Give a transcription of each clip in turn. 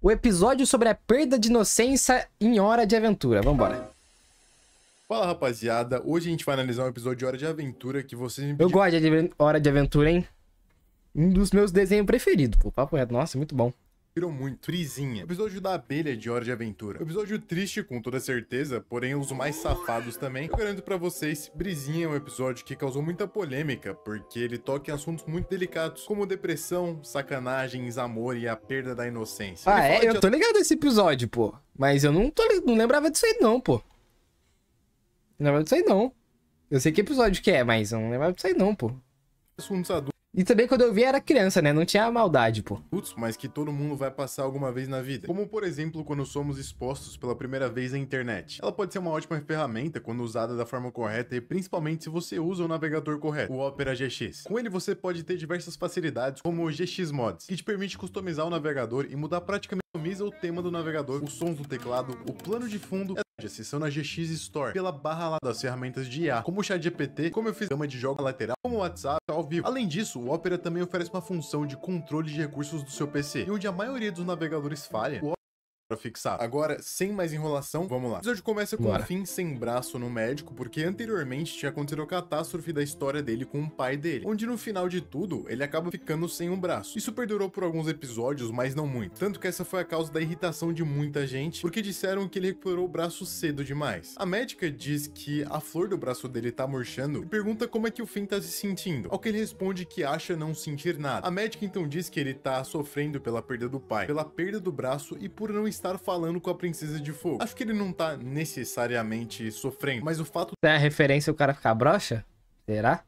O episódio sobre a perda de inocência em Hora de Aventura. Vambora. Fala, rapaziada. Hoje a gente vai analisar um episódio de Hora de Aventura que vocês me Eu pediram. gosto de Hora de Aventura, hein? Um dos meus desenhos preferidos, pô. Papo reto. Nossa, muito bom. Muito. Frizinha. Episódio da abelha de Hora de Aventura. Episódio triste, com toda certeza, porém os mais safados também. Eu garanto pra vocês, Brisinha é um episódio que causou muita polêmica, porque ele toca em assuntos muito delicados, como depressão, sacanagens, amor e a perda da inocência. Ah, Ele fala eu tô ligado nesse episódio, pô. Mas eu não lembrava disso aí não, pô. Não lembrava disso aí não. Eu sei que episódio que é, mas eu não lembrava disso aí não, pô. assuntos adultos, E também quando eu vi era criança, né? Não tinha maldade, pô. mas que todo mundo vai passar alguma vez na vida. Como, por exemplo, quando somos expostos pela primeira vez à internet. Ela pode ser uma ótima ferramenta quando usada da forma correta e principalmente se você usa o navegador correto, o Opera GX. Com ele você pode ter diversas facilidades, como o GX Mods, que te permite customizar o navegador e mudar praticamente o tema do navegador, os sons do teclado, o plano de fundo, de acessão na GX Store, pela barra lá das ferramentas de IA, como o ChatGPT, como eu fiz gama de jogo lateral, como o WhatsApp ao vivo. Além disso, o Opera também oferece uma função de controle de recursos do seu PC, e onde a maioria dos navegadores falha, o fixar. Agora, sem mais enrolação, vamos lá. O episódio começa com o Finn sem braço no médico, porque anteriormente tinha acontecido a catástrofe da história dele com o pai dele, onde no final de tudo, ele acaba ficando sem um braço. Isso perdurou por alguns episódios, mas não muito. Tanto que essa foi a causa da irritação de muita gente, porque disseram que ele recuperou o braço cedo demais. A médica diz que a flor do braço dele tá murchando e pergunta como é que o Finn tá se sentindo, ao que ele responde que acha não sentir nada. A médica então diz que ele tá sofrendo pela perda do pai, pela perda do braço e por não estar falando com a Princesa de Fogo. Acho que ele não tá necessariamente sofrendo, mas o fato É a referência o cara ficar broxa? Será?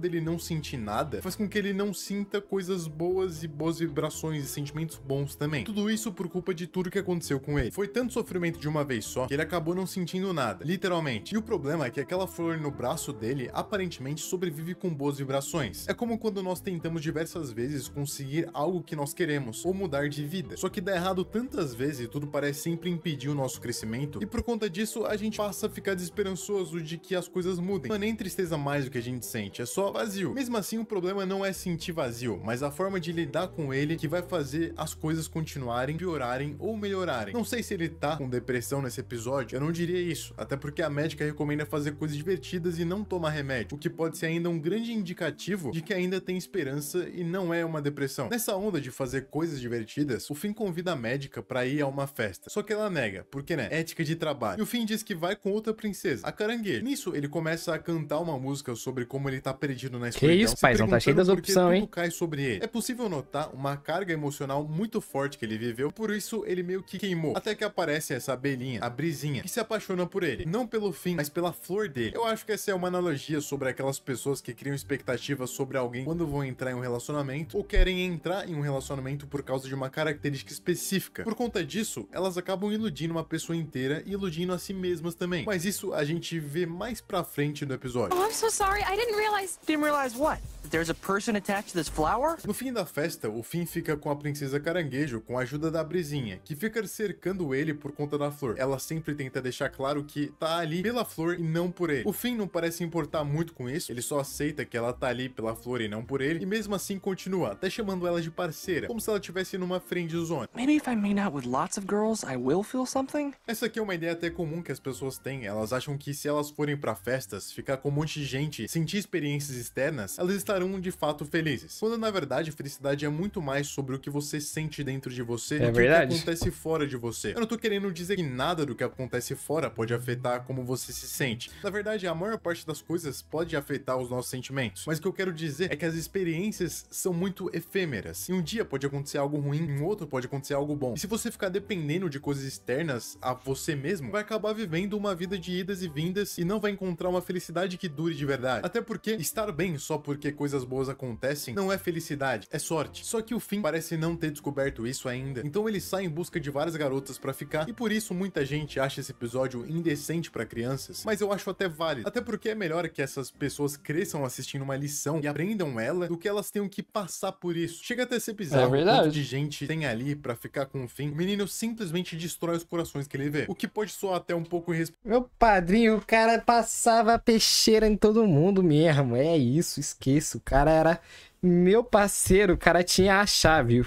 dele não sentir nada faz com que ele não sinta coisas boas e boas vibrações e sentimentos bons também. Tudo isso por culpa de tudo que aconteceu com ele. Foi tanto sofrimento de uma vez só que ele acabou não sentindo nada, literalmente. E o problema é que aquela flor no braço dele aparentemente sobrevive com boas vibrações. É como quando nós tentamos diversas vezes conseguir algo que nós queremos ou mudar de vida. Só que dá errado tantas vezes e tudo parece sempre impedir o nosso crescimento, e por conta disso a gente passa a ficar desesperançoso de que as coisas mudem. Não é nem tristeza mais do que a gente sente, é só vazio. Mesmo assim, o problema não é sentir vazio, mas a forma de lidar com ele que vai fazer as coisas continuarem, piorarem ou melhorarem. Não sei se ele tá com depressão nesse episódio, eu não diria isso, até porque a médica recomenda fazer coisas divertidas e não tomar remédio, o que pode ser ainda um grande indicativo de que ainda tem esperança e não é uma depressão. Nessa onda de fazer coisas divertidas, o Finn convida a médica pra ir a uma festa, só que ela nega, porque né, ética de trabalho. E o Finn diz que vai com outra princesa, a Caranguejo. Nisso, ele começa a cantar uma música sobre como ele tá perdido na escuridão. Que isso, paizão, tá cheio das opções, hein? Tudo cai sobre ele. É possível notar uma carga emocional muito forte que ele viveu, por isso ele meio que queimou. Até que aparece essa abelhinha, a Brisinha, que se apaixona por ele. Não pelo Finn, mas pela flor dele. Eu acho que essa é uma analogia sobre aquelas pessoas que criam expectativas sobre alguém quando vão entrar em um relacionamento, ou querem entrar em um relacionamento por causa de uma característica específica. Por conta disso, elas acabam iludindo uma pessoa inteira e iludindo a si mesmas também. Mas isso a gente vê mais pra frente do episódio. Oh, I'm so sorry. I didn't realize. Didn't realize what? That there's a person attached to this flower? No fim da festa, o Finn fica com a princesa Caranguejo com a ajuda da Brisinha, que fica cercando ele por conta da flor. Ela sempre tenta deixar claro que tá ali pela flor e não por ele. O Finn não parece importar muito com isso, ele só aceita que ela tá ali pela flor e não por ele, e mesmo assim continua, até chamando ela de parceira, como se ela estivesse numa friend zone. Maybe if I made out with lots of girls, I will feel something? Essa aqui é uma ideia até comum que as pessoas têm. Elas acham que se elas forem pra festas, ficar com um monte de gente, sentir experiências externas, elas estarão de fato felizes. Quando na verdade a felicidade é muito mais sobre o que você sente dentro de você do que o que acontece fora de você. Eu não tô querendo dizer que nada do que acontece fora pode afetar como você se sente. Na verdade, a maior parte das coisas pode afetar os nossos sentimentos. Mas o que eu quero dizer é que as experiências são muito efêmeras. E um dia pode acontecer algo ruim, em outro pode acontecer algo bom. E se você ficar dependendo de coisas externas a você mesmo, vai acabar vivendo uma vida de idas e vindas e não vai encontrar uma felicidade que dure de verdade. Até porque estar bem só porque coisas boas acontecem não é felicidade, é sorte. Só que o Finn parece não ter descoberto isso ainda. Então ele sai em busca de várias garotas pra ficar, e por isso muita gente acha esse episódio indecente pra crianças, mas eu acho até válido. Até porque é melhor que essas pessoas cresçam assistindo uma lição e aprendam ela do que elas tenham que passar por isso. Chega até a ser bizarro quanto de gente tem ali pra ficar com o Finn. O menino simplesmente destrói os corações que ele vê, o que pode soar até um pouco Meu padrinho, o cara passava peixeira em todo mundo mesmo. É isso, esqueço. O cara era meu parceiro, o cara tinha a chave.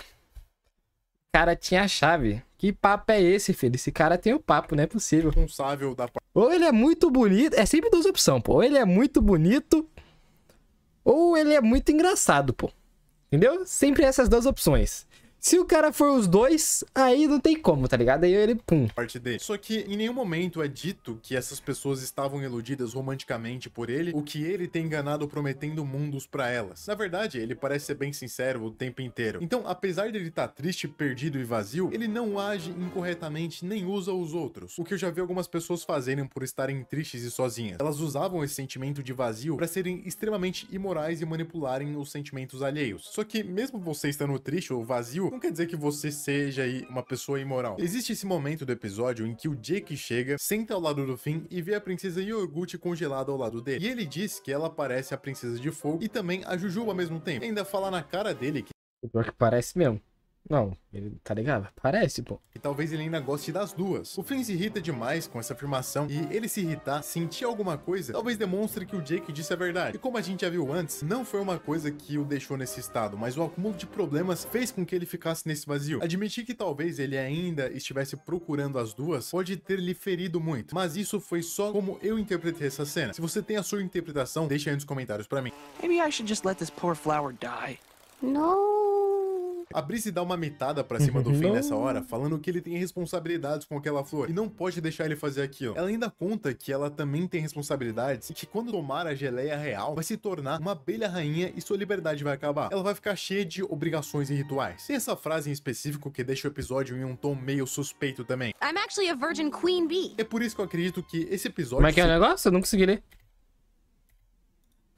cara tinha a chave. Que papo é esse, filho? Esse cara tem o papo, não é possível. Responsável da Ou ele é muito bonito, é sempre duas opções, pô. Ou ele é muito bonito, ou ele é muito engraçado, pô. Entendeu? Sempre essas duas opções. Se o cara for os dois, aí não tem como, tá ligado? Aí ele, pum. parte dele. Só que em nenhum momento é dito que essas pessoas estavam iludidas romanticamente por ele, o que ele tem enganado prometendo mundos pra elas. Na verdade, ele parece ser bem sincero o tempo inteiro. Então, apesar dele estar triste, perdido e vazio, ele não age incorretamente nem usa os outros. O que eu já vi algumas pessoas fazerem por estarem tristes e sozinhas. Elas usavam esse sentimento de vazio pra serem extremamente imorais e manipularem os sentimentos alheios. Só que mesmo você estando triste ou vazio, não quer dizer que você seja aí uma pessoa imoral. Existe esse momento do episódio em que o Jake chega, senta ao lado do Finn e vê a princesa Iogurte congelada ao lado dele. E ele diz que ela parece a princesa de fogo e também a Jujuba ao mesmo tempo. E ainda fala na cara dele que Pior que parece mesmo. Não, ele tá ligado? Parece, pô. talvez ele ainda goste das duas. O Finn se irrita demais com essa afirmação e ele se irritar, sentir alguma coisa, talvez demonstre que o Jake disse a verdade. E como a gente já viu antes, não foi uma coisa que o deixou nesse estado, mas o acúmulo de problemas fez com que ele ficasse nesse vazio. Admitir que talvez ele ainda estivesse procurando as duas pode ter lhe ferido muito, mas isso foi só como eu interpretei essa cena. Se você tem a sua interpretação, deixa aí nos comentários pra mim. Maybe I should just let this poor flower die. No. A Brice dá uma mitada pra cima do Finn nessa hora, falando que ele tem responsabilidades com aquela flor e não pode deixar ele fazer aquilo. Ela ainda conta que ela também tem responsabilidades e que quando tomar a geleia real, vai se tornar uma abelha rainha e sua liberdade vai acabar. Ela vai ficar cheia de obrigações e rituais. Tem essa frase em específico que deixa o episódio em um tom meio suspeito também. I'm actually a virgin queen bee. É por isso que eu acredito que esse episódio Como é que é o negócio? Eu não consegui ler.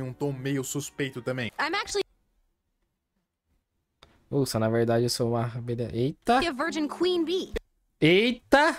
em um tom meio suspeito também. I'm actually Ouça, na verdade eu sou uma abelha. Eita! a virgin queen bee. Eita!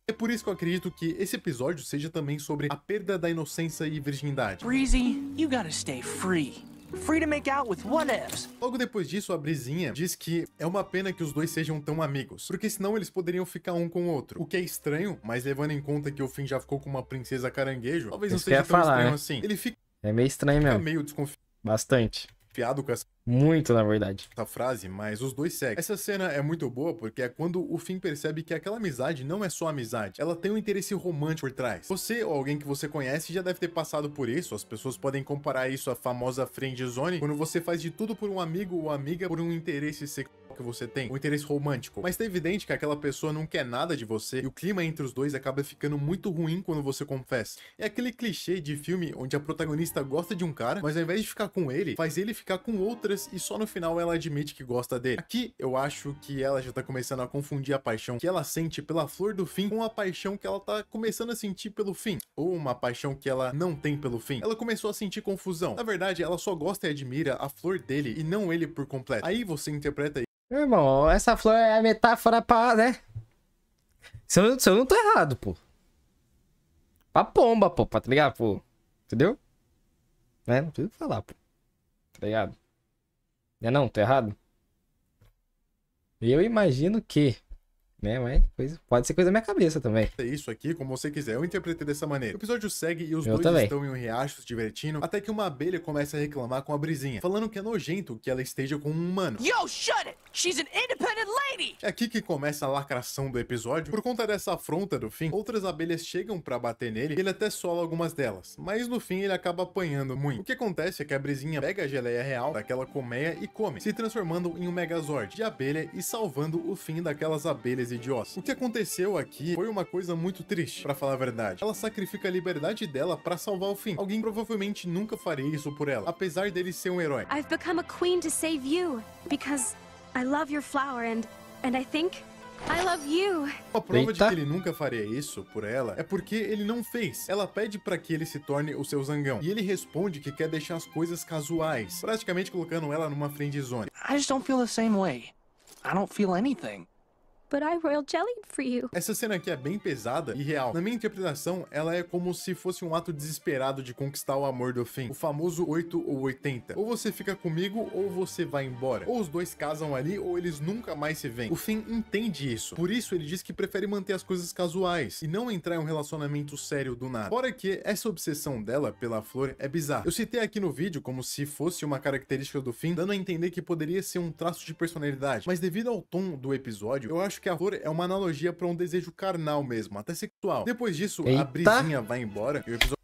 É por isso que eu acredito que esse episódio seja também sobre a perda da inocência e virgindade. Breezy, you gotta stay free. Free to make out with whatevs. Logo depois disso, a Brisinha diz que é uma pena que os dois sejam tão amigos, porque senão eles poderiam ficar um com o outro. O que é estranho, mas levando em conta que o Finn já ficou com uma princesa caranguejo, talvez não Isso que eu seja ia tão falar, estranho né? assim. Ele fica É meio estranho mesmo. meio desconfiado Bastante. com essa Muito, na verdade. frase, mas os dois seguem. Essa cena é muito boa porque é quando o Finn percebe que aquela amizade não é só amizade, ela tem um interesse romântico por trás. Você ou alguém que você conhece já deve ter passado por isso, as pessoas podem comparar isso à famosa friend zone, quando você faz de tudo por um amigo ou amiga por um interesse sexual que você tem, um interesse romântico. Mas tá evidente que aquela pessoa não quer nada de você e o clima entre os dois acaba ficando muito ruim quando você confessa. É aquele clichê de filme onde a protagonista gosta de um cara, mas ao invés de ficar com ele, faz ele ficar com outras e só no final ela admite que gosta dele. Aqui eu acho que ela já tá começando a confundir a paixão que ela sente pela flor do Finn com a paixão que ela tá começando a sentir pelo Finn, ou uma paixão que ela não tem pelo Finn. Ela começou a sentir confusão. Na verdade, ela só gosta e admira a flor dele e não ele por completo. Aí você interpreta Meu irmão, essa flor é a metáfora pra, né? Se eu não tô errado, pô. Pra pomba, pô, tá ligado, pô? Entendeu? Né? Não preciso falar, pô. Tá ligado? Não, tô errado? Eu imagino que, né? Mas pode ser coisa da minha cabeça também. isso aqui como você quiser. Eu interpretei dessa maneira. O episódio segue e os Eu dois também. estão em um riacho se divertindo, até que uma abelha começa a reclamar com a Brisinha, falando que é nojento que ela esteja com um humano. Yo, shut it! She's an independent lady! É aqui que começa a lacração do episódio. Por conta dessa afronta do Finn, outras abelhas chegam pra bater nele e ele até sola algumas delas, mas no fim ele acaba apanhando muito. O que acontece é que a Brisinha pega a geleia real daquela colmeia e come, se transformando em um megazord de abelha e salvando o Finn daquelas abelhas idiotas. O que aconteceu aqui foi uma coisa muito triste, pra falar a verdade. Ela sacrifica a liberdade dela pra salvar o Finn. Alguém provavelmente nunca faria isso por ela, apesar dele ser um herói. I've become a queen to save you because I love your flower and I think I love you. A prova de Eita. que ele nunca faria isso por ela é porque ele não fez. Ela pede pra que ele se torne o seu zangão. E ele responde que quer deixar as coisas casuais, praticamente colocando ela numa friend zone. I just don't feel the same way. I don't feel anything. but I royal jellied for you. Essa cena aqui é bem pesada e real. Na minha interpretação, ela é como se fosse um ato desesperado de conquistar o amor do Finn. O famoso 8 ou 80. Ou você fica comigo, ou você vai embora. Ou os dois casam ali, ou eles nunca mais se veem. O Finn entende isso. Por isso, ele diz que prefere manter as coisas casuais e não entrar em um relacionamento sério do nada. Fora que essa obsessão dela pela flor é bizarra. Eu citei aqui no vídeo como se fosse uma característica do Finn, dando a entender que poderia ser um traço de personalidade. Mas devido ao tom do episódio, eu acho que a flor é uma analogia para um desejo carnal mesmo, até sexual. Depois disso, a brisinha vai embora e o episódio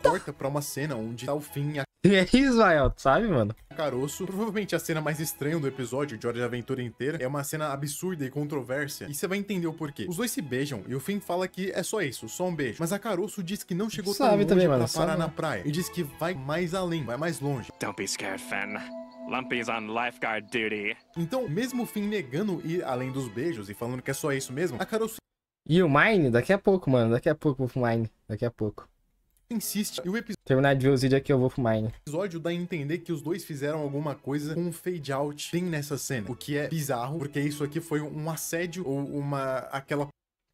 corta pra uma cena onde tá o Finn e a E é Israel, sabe, mano? Caroço. Provavelmente a cena mais estranha do episódio de Hora de Aventura inteira. É uma cena absurda e controversa. E você vai entender o porquê. Os dois se beijam e o Finn fala que é só isso, só um beijo. Mas a Caroço diz que não chegou tão longe também, pra mano, parar na praia. E diz que vai mais além, vai mais longe. Don't be scared, Finn. Lumpy's on lifeguard duty. Então, mesmo o Finn negando ir além dos beijos e falando que é só isso mesmo, a Caroço E o Mine, daqui a pouco, mano. Daqui a pouco eu vou pro Mine. Daqui a pouco. insiste. E o Terminar de ver os vídeos aqui, eu vou pro Mine. episódio dá a entender que os dois fizeram alguma coisa com um fade out bem nessa cena. O que é bizarro, porque isso aqui foi um assédio ou aquela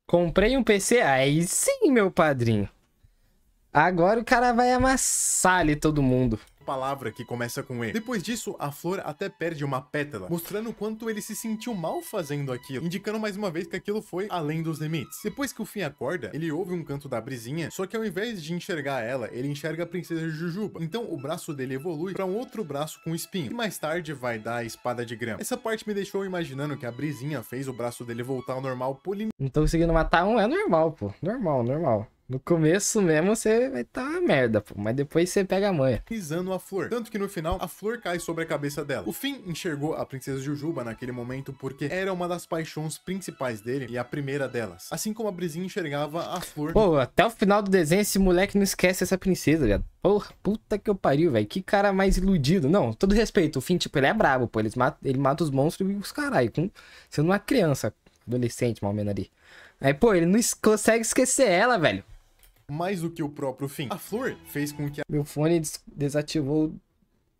Comprei um PC, aí sim, meu padrinho. Agora o cara vai amassar ali todo mundo. palavra que começa com E. Depois disso, a flor até perde uma pétala, mostrando o quanto ele se sentiu mal fazendo aquilo, indicando mais uma vez que aquilo foi além dos limites. Depois que o Finn acorda, ele ouve um canto da brisinha, só que ao invés de enxergar ela, ele enxerga a princesa Jujuba. Então o braço dele evolui para um outro braço com espinho, que mais tarde vai dar a espada de grama. Essa parte me deixou imaginando que a brisinha fez o braço dele voltar ao normal, Não tô conseguindo matar um, é normal, pô. Normal. No começo mesmo você vai tá uma merda, pô. Mas depois você pega a manha. pisando a flor. Tanto que no final, a flor cai sobre a cabeça dela. O Finn enxergou a princesa Jujuba naquele momento porque era uma das paixões principais dele e a primeira delas. Assim como a brisinha enxergava a flor. Pô, até o final do desenho esse moleque não esquece essa princesa, velho. Porra, puta que eu pariu, velho. Que cara mais iludido. Não, todo respeito. O Finn, tipo, ele é brabo, pô. Ele mata os monstros e os caralho. Sendo uma criança, adolescente, mal menos ali. Aí, pô, ele não consegue esquecer ela, velho. Mais do que o próprio Finn. A flor fez com que Meu fone desativou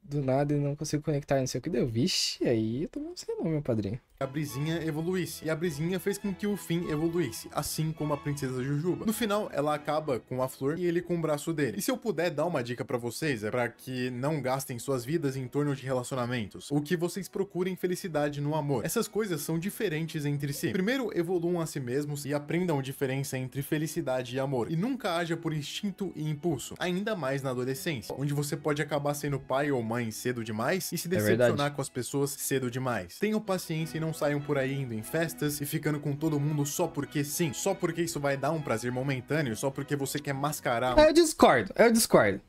do nada e não consigo conectar, não sei o que deu. Vixe, aí eu tô não sei não, meu padrinho. a brisinha evoluísse. E a brisinha fez com que o Finn evoluísse, assim como a princesa Jujuba. No final, ela acaba com a flor e ele com o braço dele. E se eu puder dar uma dica pra vocês, é pra que não gastem suas vidas em torno de relacionamentos, ou que vocês procurem felicidade no amor. Essas coisas são diferentes entre si. Primeiro, evoluam a si mesmos e aprendam a diferença entre felicidade e amor. E nunca haja por instinto e impulso, ainda mais na adolescência, onde você pode acabar sendo pai ou mãe cedo demais e se decepcionar com as pessoas cedo demais. Tenham paciência e não saiam por aí indo em festas e ficando com todo mundo só porque sim, só porque isso vai dar um prazer momentâneo, só porque você quer mascarar. Eu discordo.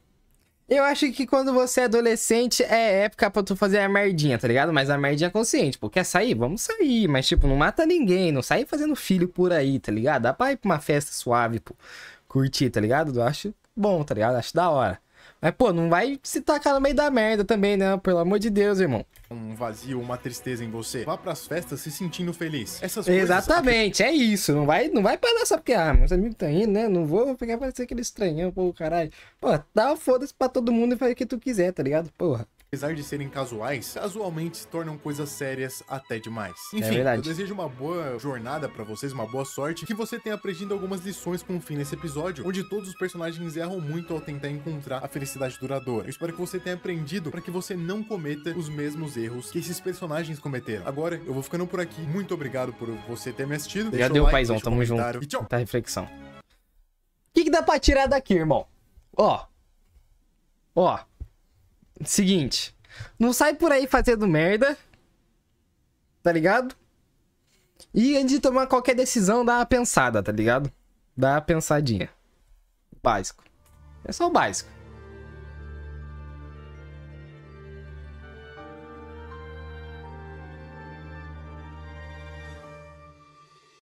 Eu acho que quando você é adolescente é época pra tu fazer a merdinha, tá ligado? Mas a merdinha é consciente, pô, quer sair? Vamos sair, mas tipo, não mata ninguém, não sai fazendo filho por aí, tá ligado? Dá pra ir pra uma festa suave, pô, curtir, tá ligado? Eu acho bom, tá ligado? Acho da hora. Mas, pô, não vai se tacar no meio da merda também, né? Pelo amor de Deus, irmão. Um vazio, uma tristeza em você. Vá pras festas se sentindo feliz. Essas coisas... Exatamente, é isso. Não vai pra lá só porque, meus amigos estão indo, né? Não vou pegar parecer aquele estranhão, pô, caralho. Pô, dá o foda-se pra todo mundo e faz o que tu quiser, tá ligado? Porra. Apesar de serem casuais, casualmente se tornam coisas sérias até demais. Enfim, verdade. eu desejo uma boa jornada pra vocês, uma boa sorte, que você tenha aprendido algumas lições com o Finn nesse episódio, onde todos os personagens erram muito ao tentar encontrar a felicidade duradoura. Eu espero que você tenha aprendido pra que você não cometa os mesmos erros que esses personagens cometeram. Agora, eu vou ficando por aqui. Muito obrigado por você ter me assistido. Já deu, paizão, tamo junto. E tchau! Muita reflexão. O que dá pra tirar daqui, irmão? Ó. Seguinte. Não sai por aí fazendo merda. Tá ligado? E antes de tomar qualquer decisão, dá uma pensada, tá ligado? Dá uma pensadinha. Básico. É só o básico.